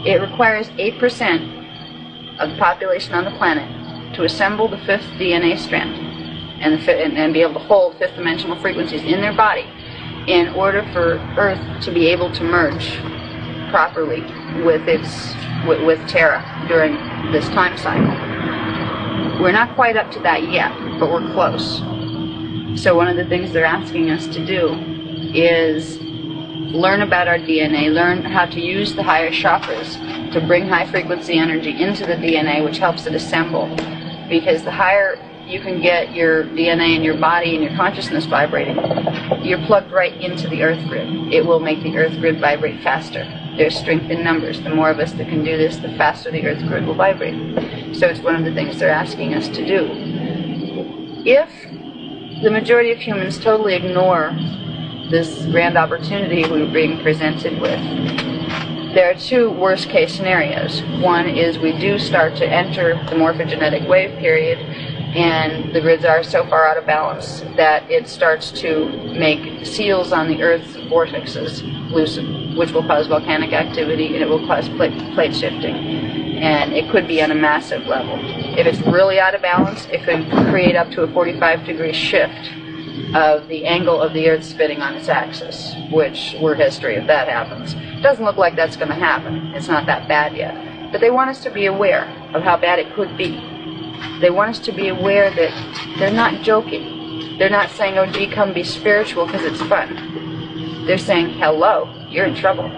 It requires 8% of the population on the planet to assemble the fifth DNA strand and be able to hold fifth dimensional frequencies in their body in order for Earth to be able to merge properly with Terra during this time cycle. We're not quite up to that yet, but we're close. So one of the things they're asking us to do is learn about our DNA, learn how to use the higher chakras to bring high frequency energy into the DNA, which helps it assemble. Because the higher you can get your DNA and your body and your consciousness vibrating, you're plugged right into the Earth grid. It will make the Earth grid vibrate faster. There's strength in numbers. The more of us that can do this, the faster the Earth grid will vibrate. So it's one of the things they're asking us to do. If the majority of humans totally ignore this grand opportunity we're being presented with, there are two worst case scenarios. One is we do start to enter the morphogenetic wave period, and the grids are so far out of balance that it starts to make seals on the Earth's vortexes loosen, which will cause volcanic activity, and it will cause plate shifting. And it could be on a massive level. If it's really out of balance, it could create up to a 45-degree shift of the angle of the Earth spinning on its axis, which we're history if that happens. It doesn't look like that's going to happen. It's not that bad yet. But they want us to be aware of how bad it could be. They want us to be aware that they're not joking. They're not saying, oh, gee, come be spiritual because it's fun. They're saying, hello, you're in trouble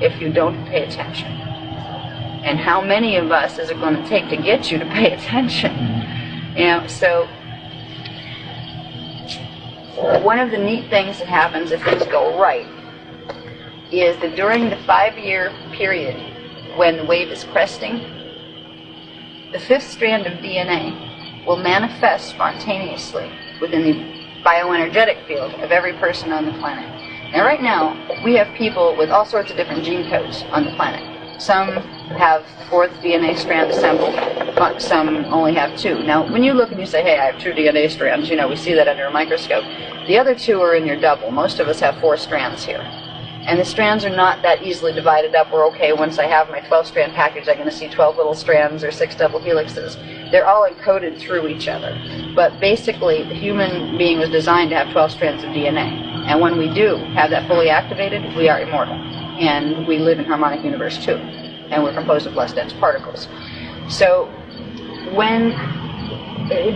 if you don't pay attention. And how many of us is it going to take to get you to pay attention? You know, so one of the neat things that happens if things go right is that during the 5-year period when the wave is cresting, the fifth strand of DNA will manifest spontaneously within the bioenergetic field of every person on the planet. Now right now, we have people with all sorts of different gene codes on the planet. Some have fourth DNA strand assembled, but some only have 2. Now, when you look and you say, hey, I have 2 DNA strands, you know, we see that under a microscope. The other 2 are in your double. Most of us have 4 strands here. And the strands are not that easily divided up. We're okay, once I have my 12-strand package, I'm going to see 12 little strands or 6 double helixes. They're all encoded through each other. But basically, the human being was designed to have 12 strands of DNA. And when we do have that fully activated, we are immortal. And we live in harmonic universe too. And we're composed of less dense particles. So when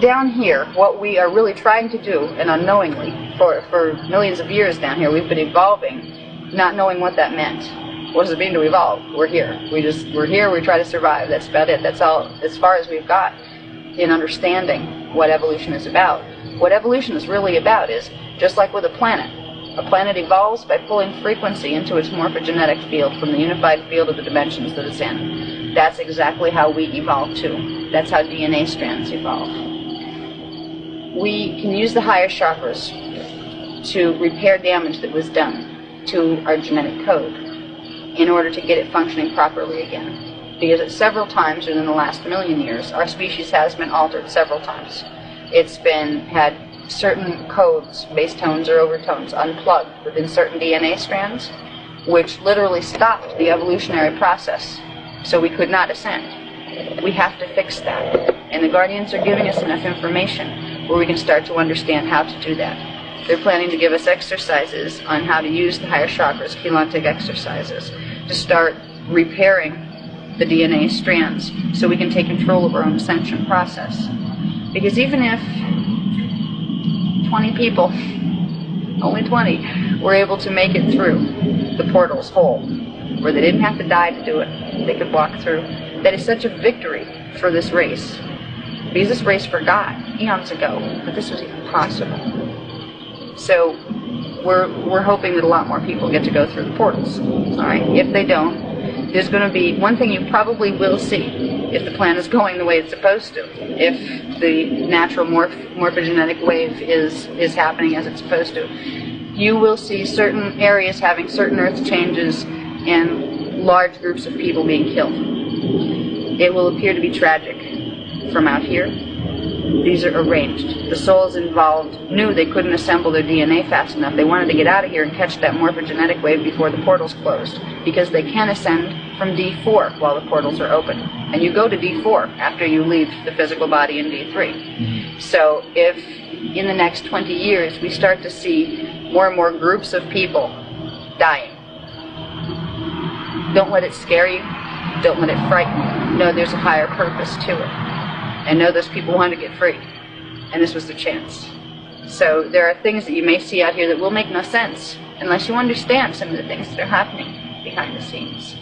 down here, what we are really trying to do, and unknowingly, for millions of years down here, we've been evolving, not knowing what that meant. What does it mean to evolve? We're here. We're here, we try to survive. That's about it. That's all, as far as we've got in understanding what evolution is about. What evolution is really about is, just like with a planet evolves by pulling frequency into its morphogenetic field from the unified field of the dimensions that it's in. That's exactly how we evolve too. That's how DNA strands evolve. We can use the higher chakras to repair damage that was done to our genetic code in order to get it functioning properly again. Because at several times within the last 1,000,000 years, our species has been altered several times. It's had certain codes, base tones or overtones, unplugged within certain DNA strands, which literally stopped the evolutionary process. So we could not ascend. We have to fix that. And the Guardians are giving us enough information where we can start to understand how to do that. They're planning to give us exercises on how to use the higher chakras, Keylontic exercises, to start repairing the DNA strands so we can take control of our own ascension process. Because even if 20 people, only 20, were able to make it through the portals whole, where they didn't have to die to do it, they could walk through, that is such a victory for this race. Because this race forgot eons ago that this was even possible. So we're hoping that a lot more people get to go through the portals. All right. If they don't, there's going to be one thing you probably will see if the plan is going the way it's supposed to. If the natural morphogenetic wave is happening as it's supposed to, you will see certain areas having certain earth changes and large groups of people being killed. It will appear to be tragic from out here. These are arranged. The souls involved knew they couldn't assemble their DNA fast enough. They wanted to get out of here and catch that morphogenetic wave before the portals closed, because they can ascend from D4 while the portals are open. And you go to D4 after you leave the physical body in D3. So if in the next 20 years we start to see more and more groups of people dying, don't let it scare you. Don't let it frighten you. Know there's a higher purpose to it. And know those people want to get free. And this was their chance. So there are things that you may see out here that will make no sense unless you understand some of the things that are happening behind the scenes.